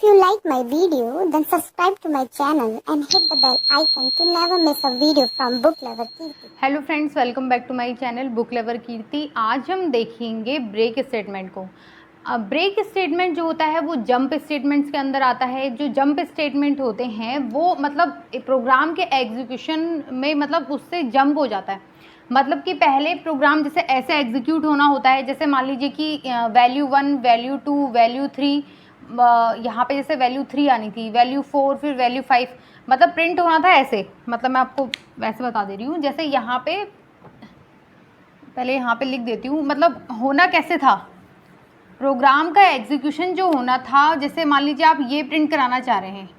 If you like my video, then subscribe to my channel and hit the bell icon to never miss a video from Book Lover Kirti. Hello friends, welcome back to my channel book lover Kirti. आज हम देखेंगे break statement को। Break statement जो होता है वो jump statements के अंदर आता है। जो जंप स्टेटमेंट होते हैं वो मतलब प्रोग्राम के एग्जीक्यूशन में मतलब उससे जंप हो जाता है। मतलब कि पहले प्रोग्राम जैसे ऐसे एग्जीक्यूट होना होता है, जैसे मान लीजिए कि वैल्यू 1, वैल्यू 2, वैल्यू 3, यहाँ पे जैसे वैल्यू 3 आनी थी, वैल्यू 4, फिर वैल्यू 5, मतलब प्रिंट होना था ऐसे। मतलब मैं आपको वैसे बता दे रही हूँ, जैसे यहाँ पे पहले यहाँ पे लिख देती हूँ। मतलब होना कैसे था, प्रोग्राम का एग्जीक्यूशन जो होना था, जैसे मान लीजिए आप ये प्रिंट कराना चाह रहे हैं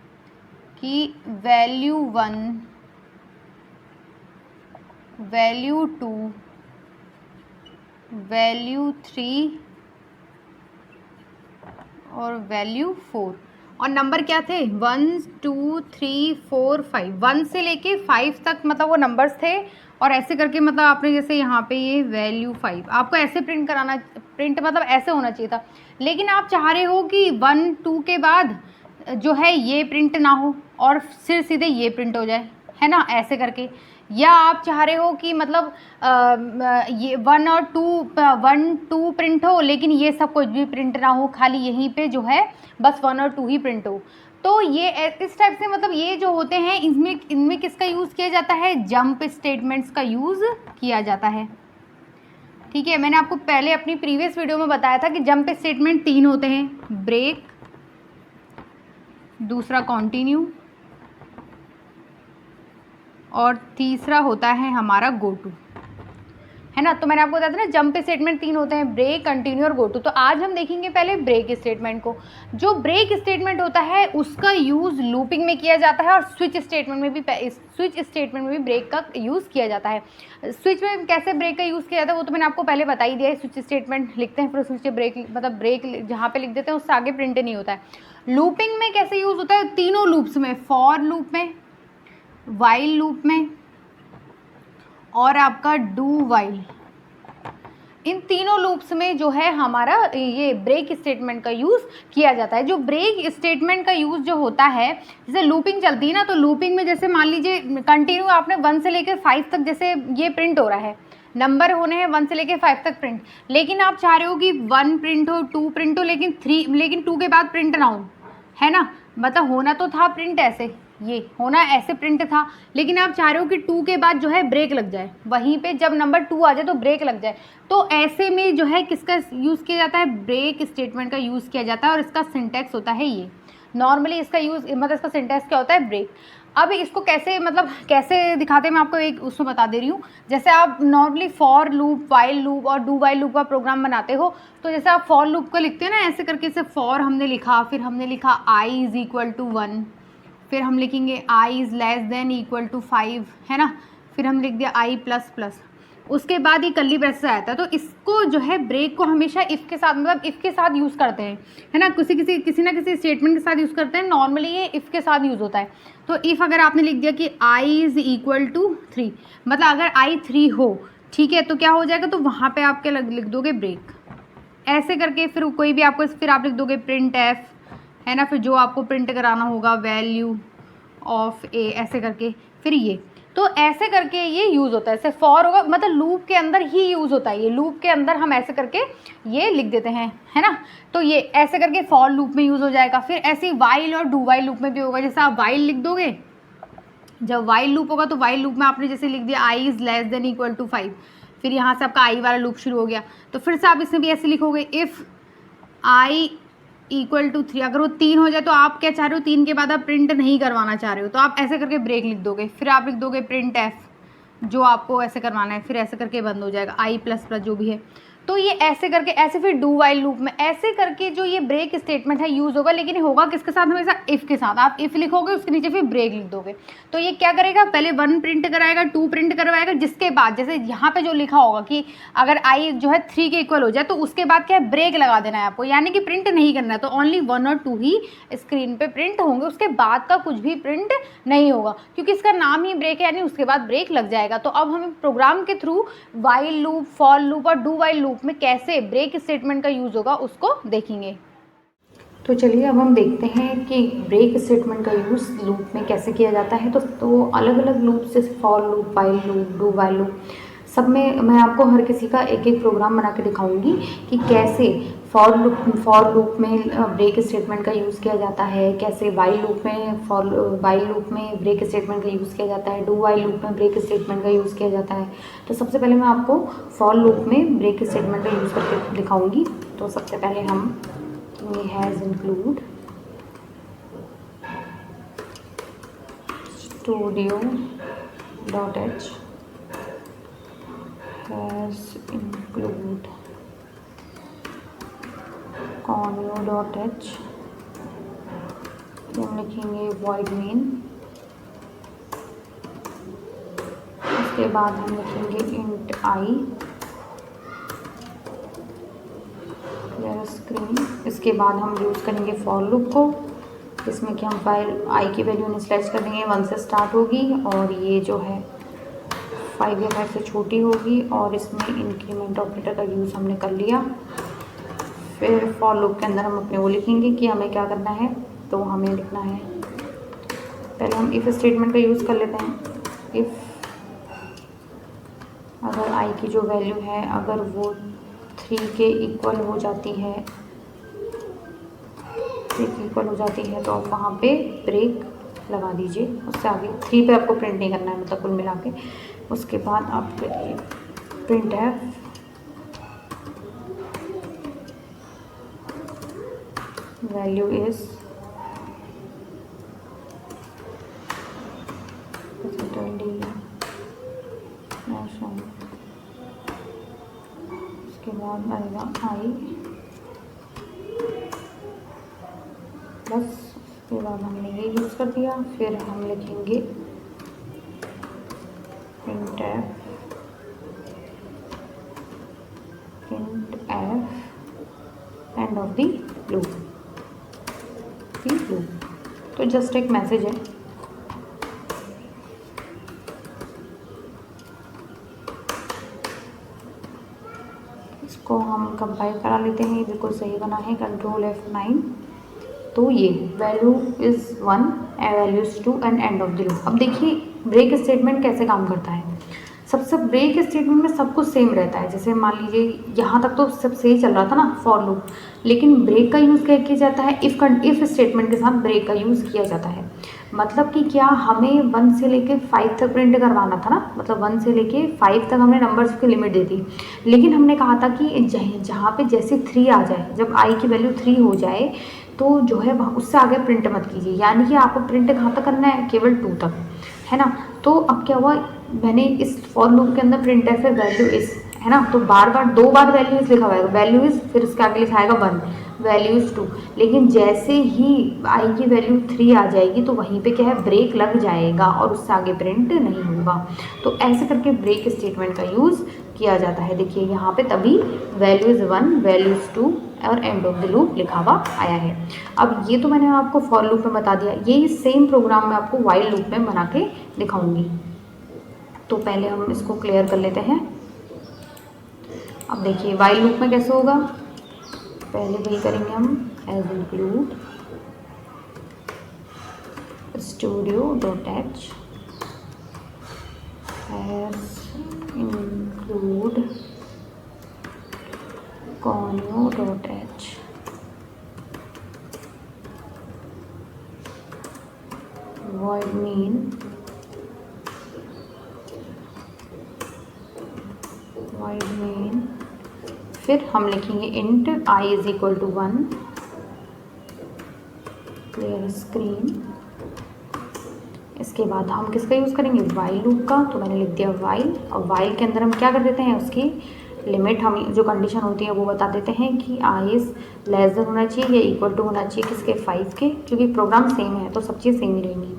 कि वैल्यू 1, वैल्यू 2, वैल्यू 3 और वैल्यू 4, और नंबर क्या थे 1 2 3 4 5, 1 से लेके 5 तक मतलब वो नंबर्स थे। और ऐसे करके मतलब आपने जैसे यहाँ पे ये वैल्यू 5 आपको ऐसे प्रिंट कराना, प्रिंट मतलब ऐसे होना चाहिए था। लेकिन आप चाह रहे हो कि 1 2 के बाद जो है ये प्रिंट ना हो और फिर सीधे ये प्रिंट हो जाए, है ना, ऐसे करके। या आप चाह रहे हो कि मतलब ये 1 और 2 प्रिंट हो, लेकिन ये सब कुछ भी प्रिंट ना हो, खाली यहीं पे जो है बस 1 और 2 ही प्रिंट हो। तो ये इस टाइप से मतलब ये जो होते हैं इनमें किसका यूज़ किया जाता है, जंप स्टेटमेंट्स का यूज़ किया जाता है। ठीक है, मैंने आपको पहले अपनी प्रीवियस वीडियो में बताया था कि जंप स्टेटमेंट 3 होते हैं, ब्रेक, दूसरा कंटिन्यू और तीसरा होता है हमारा गो टू, है ना। तो मैंने आपको बताया था ना जंप स्टेटमेंट 3 होते हैं, ब्रेक, कंटिन्यू और गो टू। तो आज हम देखेंगे पहले ब्रेक स्टेटमेंट को। जो ब्रेक स्टेटमेंट होता है उसका यूज़ लूपिंग में किया जाता है और स्विच स्टेटमेंट में भी ब्रेक का यूज़ किया जाता है। स्विच में कैसे ब्रेक का यूज़ किया जाता है वो तो मैंने आपको पहले बता ही दिया है। स्विच स्टेटमेंट लिखते हैं फिर स्विच ब्रेक, मतलब ब्रेक जहाँ पे लिख देते हैं उससे आगे प्रिंट नहीं होता है। लूपिंग में कैसे यूज़ होता है, तीनों लूप्स में, फॉर लूप में, वाइल लूप में और आपका डू वाइल, इन तीनों लूप्स में जो है हमारा ये ब्रेक स्टेटमेंट का यूज़ किया जाता है। जो ब्रेक स्टेटमेंट का यूज़ जो होता है, जैसे लूपिंग चलती है ना, तो लूपिंग में जैसे मान लीजिए कंटिन्यू आपने 1 से लेकर 5 तक जैसे ये प्रिंट हो रहा है, नंबर होने हैं 1 से लेकर 5 तक प्रिंट, लेकिन आप चाह रहे हो कि 1 प्रिंट हो, 2 प्रिंट हो, लेकिन 2 के बाद प्रिंट ना हो, है ना। मतलब होना तो था प्रिंट ऐसे, ये होना ऐसे प्रिंट था, लेकिन आप चाह रहे हो कि 2 के बाद जो है ब्रेक लग जाए, वहीं पे जब नंबर 2 आ जाए तो ब्रेक लग जाए। तो ऐसे में जो है किसका यूज़ किया जाता है, ब्रेक स्टेटमेंट का यूज़ किया जाता है। और इसका सिंटैक्स होता है ये, नॉर्मली इसका यूज़ मतलब इसका सिंटैक्स क्या होता है, ब्रेक। अब इसको कैसे मतलब कैसे दिखाते हैं मैं आपको एक उसमें बता दे रही हूँ। जैसे आप normally for loop, while loop और डू वाइल लूप का प्रोग्राम बनाते हो, तो जैसे आप फॉर लूप को लिखते हैं ना ऐसे करके, जैसे फॉर हमने लिखा, फिर हमने लिखा i इज़ इक्वल टू 1, फिर हम लिखेंगे i is less than equal to 5, है ना, फिर हम लिख दिया i प्लस प्लस, उसके बाद ये कर्ली ब्रेसेस आता है। तो इसको जो है ब्रेक को हमेशा इफ़ के साथ, मतलब इफ़ के साथ यूज़ करते हैं, है ना, किसी ना किसी स्टेटमेंट के साथ यूज़ करते हैं। नॉर्मली ये इफ़ के साथ यूज़ होता है। तो इफ़ अगर आपने लिख दिया कि i इज़ इक्वल टू 3, मतलब अगर i 3 हो, ठीक है, तो क्या हो जाएगा, तो वहाँ पर आप क्या लिख दोगे, ब्रेक, ऐसे करके। फिर कोई भी आपको, फिर आप लिख दोगे प्रिंट एफ, है ना, फिर जो आपको प्रिंट कराना होगा वैल्यू ऑफ ए, ऐसे करके फिर ये। तो ऐसे करके ये यूज़ होता है। जैसे फॉर होगा मतलब लूप के अंदर ही यूज़ होता है, ये लूप के अंदर हम ऐसे करके ये लिख देते हैं, है ना। तो ये ऐसे करके फॉर लूप में यूज़ हो जाएगा। फिर ऐसे वाइल और डू वाइल लूप में भी होगा। जैसे आप वाइल लिख दोगे, जब वाइल लूप होगा तो वाइल लूप में आपने जैसे लिख दिया i is less than equal to 5, फिर यहाँ से आपका i वाला लूप शुरू हो गया। तो फिर से आप इसमें भी ऐसे लिखोगे, इफ़ i इक्वल टू 3, अगर वो 3 हो जाए तो आप क्या चाह रहे हो, 3 के बाद आप प्रिंट नहीं करवाना चाह रहे हो, तो आप ऐसे करके ब्रेक लिख दोगे। फिर आप लिख दोगे प्रिंट एफ, जो आपको ऐसे करवाना है, फिर ऐसे करके बंद हो जाएगा i प्लस प्लस जो भी है। तो ये ऐसे करके, ऐसे फिर डू वाइल लूप में ऐसे करके जो ये ब्रेक स्टेटमेंट है यूज़ होगा। लेकिन होगा किसके साथ, हमेशा इफ़ के साथ। आप इफ़ लिखोगे उसके नीचे फिर ब्रेक लिख दोगे। तो ये क्या करेगा, पहले 1 प्रिंट कराएगा, 2 प्रिंट करवाएगा, जिसके बाद जैसे यहाँ पे जो लिखा होगा कि अगर i जो है 3 के इक्वल हो जाए तो उसके बाद क्या है, ब्रेक लगा देना है आपको, यानी कि प्रिंट नहीं करना है। तो ओनली 1 और 2 ही स्क्रीन पे प्रिंट होंगे, उसके बाद का कुछ भी प्रिंट नहीं होगा, क्योंकि इसका नाम ही ब्रेक है, यानी उसके बाद ब्रेक लग जाएगा। तो अब हम प्रोग्राम के through while loop, for loop और डू वाइल लूप में कैसे ब्रेक स्टेटमेंट का यूज़ होगा उसको देखेंगे। तो चलिए अब हम देखते हैं कि ब्रेक स्टेटमेंट का यूज़ लूप में कैसे किया जाता है। तो अलग अलग लूप जैसे for loop, while loop, do while loop, सब में मैं आपको हर किसी का एक एक प्रोग्राम बना के दिखाऊंगी कि कैसे फॉर लूप में ब्रेक स्टेटमेंट का यूज़ किया जाता है, कैसे वाइल लूप में वाइल लूप में ब्रेक स्टेटमेंट का यूज़ किया जाता है, डू वाइल लूप में ब्रेक स्टेटमेंट का यूज़ किया जाता है। तो सबसे पहले मैं आपको फॉर लूप में ब्रेक स्टेटमेंट का यूज़ करके दिखाऊंगी। तो सबसे पहले हम has include studio.h has include conio.h, फिर हम लिखेंगे void main, उसके बाद हम लिखेंगे int I स्क्रीन। इसके बाद हम यूज़ करेंगे फॉर लूप को, इसमें कि हम फाइल आई की वैल्यू इनिशियलाइज कर देंगे, 1 से स्टार्ट होगी और ये जो है 5 या 5 से छोटी होगी, और इसमें इंक्रीमेंट ऑपरेटर का यूज़ हमने कर लिया। फिर फॉर लूप के अंदर हम अपने वो लिखेंगे कि हमें क्या करना है। तो हमें लिखना है, पहले हम इफ़ स्टेटमेंट का यूज़ कर लेते हैं। इफ़ अगर आई की जो वैल्यू है अगर वो 3 के इक्वल हो जाती है, 3 के इक्वल हो जाती है तो आप वहाँ पे ब्रेक लगा दीजिए। उससे आगे 3 पे आपको प्रिंट नहीं करना है, मतलब कुल मिला के। उसके बाद आप करिए प्रिंट एफ वैल्यू इज उसके बाद आएगा आई बस। उसके बाद हमने ये यूज़ कर दिया। फिर हम लिखेंगे print F end of the loop. तो जस्ट एक मैसेज है। इसको हम कंपाइल करा लेते हैं, ये बिल्कुल सही बना है, कंट्रोल F9। तो ये value is 1 value is 2 and end of the loop. अब देखिए ब्रेक स्टेटमेंट कैसे काम करता है। सबसे ब्रेक स्टेटमेंट में सब कुछ सेम रहता है। जैसे मान लीजिए यहाँ तक तो सब सही चल रहा था ना फॉर लूप, लेकिन ब्रेक का यूज़ क्या किया जाता है, इफ़ स्टेटमेंट के साथ ब्रेक का यूज़ किया जाता है। मतलब कि क्या हमें 1 से लेके 5 तक प्रिंट करवाना था ना, मतलब 1 से लेके 5 तक हमने नंबर्स की लिमिट दी थी, लेकिन हमने कहा था कि जहाँ पे जैसे 3 आ जाए, जब आई की वैल्यू 3 हो जाए तो जो है उससे आगे प्रिंट मत कीजिए। यानी कि आपको प्रिंट कहाँ तक करना है, केवल 2 तक, है ना। तो अब क्या हुआ, मैंने इस फॉर लूप के अंदर प्रिंट एफ है वैल्यू इज़, है ना, तो बार बार 2 बार वैल्यू इज़ लिखा हुआ है, वैल्यू इज़, फिर इसके आगे लिखा आएगा 1, वैल्यू इज़ 2। लेकिन जैसे ही आई की वैल्यू 3 आ जाएगी तो वहीं पे क्या है, ब्रेक लग जाएगा और उससे आगे प्रिंट नहीं होगा। तो ऐसे करके ब्रेक स्टेटमेंट का यूज़ किया जाता है। देखिए यहाँ पे तभी वैल्यू इज़ 1, वैल्यू इज़ 2 और एंड ऑफ द लूप लिखा हुआ आया है। अब ये तो मैंने आपको फॉर लूप में बता दिया, यही सेम प्रोग्राम मैं आपको वाइल लूप में बना के दिखाऊंगी। तो पहले हम इसको क्लियर कर लेते हैं। अब देखिए वाइल लूप में कैसे होगा, पहले वही करेंगे हम, एज इंक्लूड studio.h एज इंक्लूड conio.h void main फिर हम लिखेंगे int I is equal to 1 clear screen. इसके बाद हम किसका यूज़ करेंगे, वाइल लूप का। तो मैंने लिख दिया वाइल, और वाइल के अंदर हम क्या कर देते हैं, उसकी लिमिट हम जो कंडीशन होती है वो बता देते हैं कि आई इज़ लेस देन होना चाहिए या इक्वल टू होना चाहिए किसके, 5 के, क्योंकि प्रोग्राम सेम है तो सब चीज़ सेम ही रहेंगी।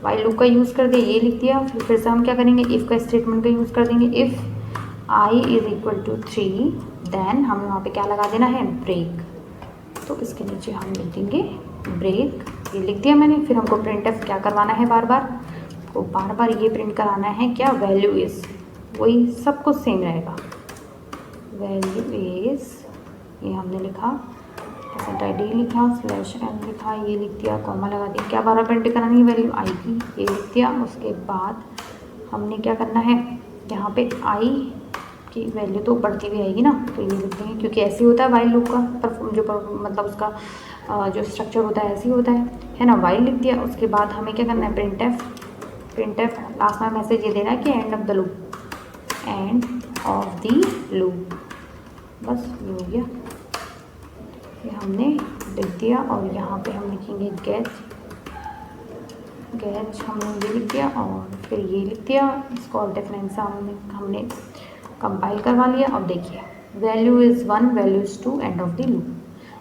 वाइल लूप का यूज़ कर दिया, ये लिख दिया। फिर से हम क्या करेंगे, इफ़ का स्टेटमेंट का यूज़ कर देंगे। If I is equal to 3 then हमें वहाँ पे क्या लगा देना है, ब्रेक। तो इसके नीचे हम लिख देंगे ब्रेक, ये लिख दिया मैंने। फिर हमको प्रिंट एफ क्या करवाना है, बार बार ये प्रिंट कराना है क्या, वैल्यू इज़, वही सब कुछ सेम रहेगा, वैल्यू इज़, ये हमने लिखा, परसेंट आई डी लिखा, स्लैश एन लिखा, ये लिख दिया, कॉमा लगा दिया। क्या बार प्रिंट करानी है वैल्यू आई की, ये लिख दिया। उसके बाद हमने क्या करना है, यहाँ पे आई की वैल्यू तो बढ़ती हुई आएगी ना, तो ये लिख देंगे, क्योंकि ऐसे ही होता है वाइल लूप का मतलब उसका जो स्ट्रक्चर होता है ऐसे ही होता है ना। वाइल लिख दिया। उसके बाद हमें क्या करना है, प्रिंट एफ लास्ट में मैसेज ये देना है कि end of the loop, end of the loop, बस ये हो गया। ये हमने लिख दिया। और यहाँ पे हम लिखेंगे गेट हमने ये लिख दिया और फिर ये लिख दिया। इसको और डिफरेंस हमने कंपाइल करवा लिया। अब देखिए value is 1, value is 2, end of the loop.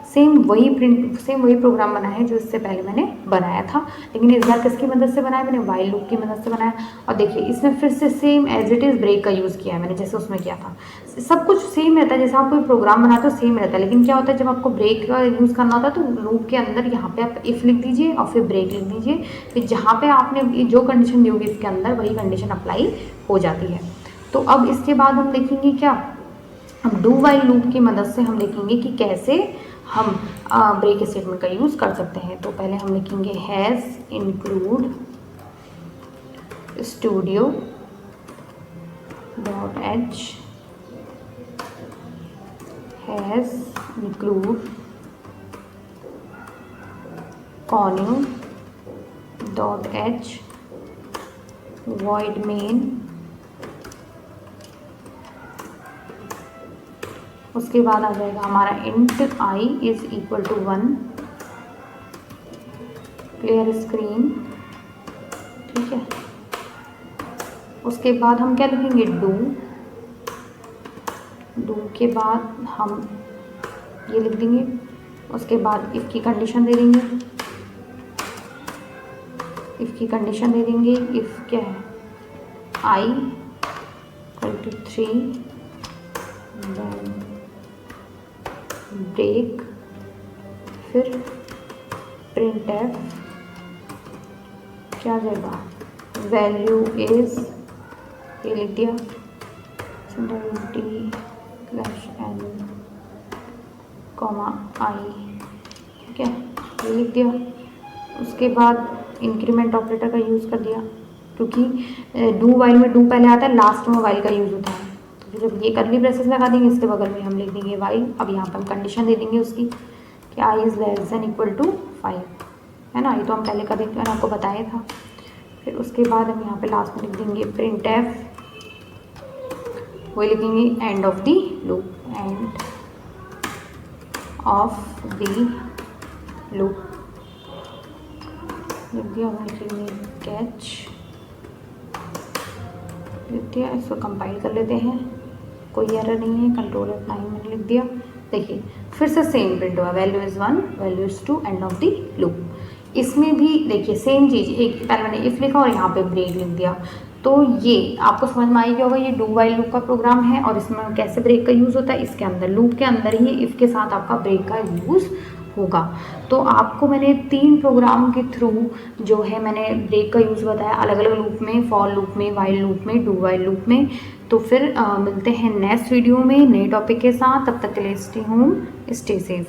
Same वही प्रोग्राम बना है जो इससे पहले मैंने बनाया था, लेकिन इस बार किसकी मदद से बनाया, मैंने वाइल लूप की मदद से बनाया। और देखिए इसमें फिर से same as it is break का यूज़ किया है मैंने, जैसे उसमें किया था। सब कुछ सेम रहता है, जैसे आप कोई प्रोग्राम बनाते हो सेम रहता है, लेकिन क्या होता है जब आपको ब्रेक का यूज़ करना होता है तो लूप के अंदर यहाँ पे आप इफ़ लिख दीजिए और फिर ब्रेक लिख दीजिए, फिर जहाँ पे आपने जो कंडीशन दी होगी इसके अंदर वही कंडीशन अप्लाई हो जाती है। तो अब इसके बाद हम देखेंगे क्या, हम डू वाइल लूप की मदद से हम देखेंगे कि कैसे हम ब्रेक स्टेटमेंट का यूज़ कर सकते हैं। तो पहले हम लिखेंगे hash include studio dot h, hash include conio dot h, void main. उसके बाद आ जाएगा हमारा int I is equal to 1, clear screen, ठीक है। उसके बाद हम क्या लिखेंगे, डू के बाद हम ये लिख देंगे। उसके बाद इफ़ की कंडीशन दे देंगे, इफ़ क्या है, आई इक्वल टू 3, ब्रेक, फिर प्रिंट एफ क्या आ जाएगा, वैल्यू इज़, ये लिख दिया, डी स्लैश एन कॉमा आई, ठीक है, ये लिख दिया। उसके बाद इंक्रीमेंट ऑपरेटर का यूज़ कर दिया, क्योंकि डू वाइल में डू पहले आता है, लास्ट में वाइल का यूज़ होता है। तो जब ये करली ब्रेसेस लगा देंगे इसके बगल में हम लिख देंगे वाइल। अब यहाँ पर हम कंडीशन दे देंगे उसकी कि I is less than equal to 5, है ना, ये तो हम पहले का मैंने आपको बताया था। फिर उसके बाद हम यहाँ पे लास्ट में लिख देंगे प्रिंट एफ, वही लिखेंगे end of the loop, end of the loop लिख दिया। हम लिखेंगे कैच, लिख दिया। इसको कंपाइल कर लेते हैं, कोई एरर नहीं है, कंट्रोल F9 मैंने लिख दिया। देखिए फिर से सेम प्रिंट हुआ, value is 1, value is 2, end of the loop. इसमें भी देखिए सेम चीज़, एक पहले मैंने इफ़ लिखा और यहाँ पे ब्रेक लिख दिया। तो ये आपको समझ में आएगा होगा, ये डू वाइल लूप का प्रोग्राम है और इसमें कैसे ब्रेक का यूज़ होता है, इसके अंदर लूप के अंदर ही इफ़ के साथ आपका ब्रेक का यूज़ होगा। तो आपको मैंने 3 प्रोग्राम के थ्रू जो है मैंने ब्रेक का यूज़ बताया, अलग अलग लूप में, फॉर लूप में, वाइल लूप में, डू वाइल लूप में। तो फिर मिलते हैं नेक्स्ट वीडियो में नए टॉपिक के साथ, तब तक के लिए स्टे होम, स्टे सेफ।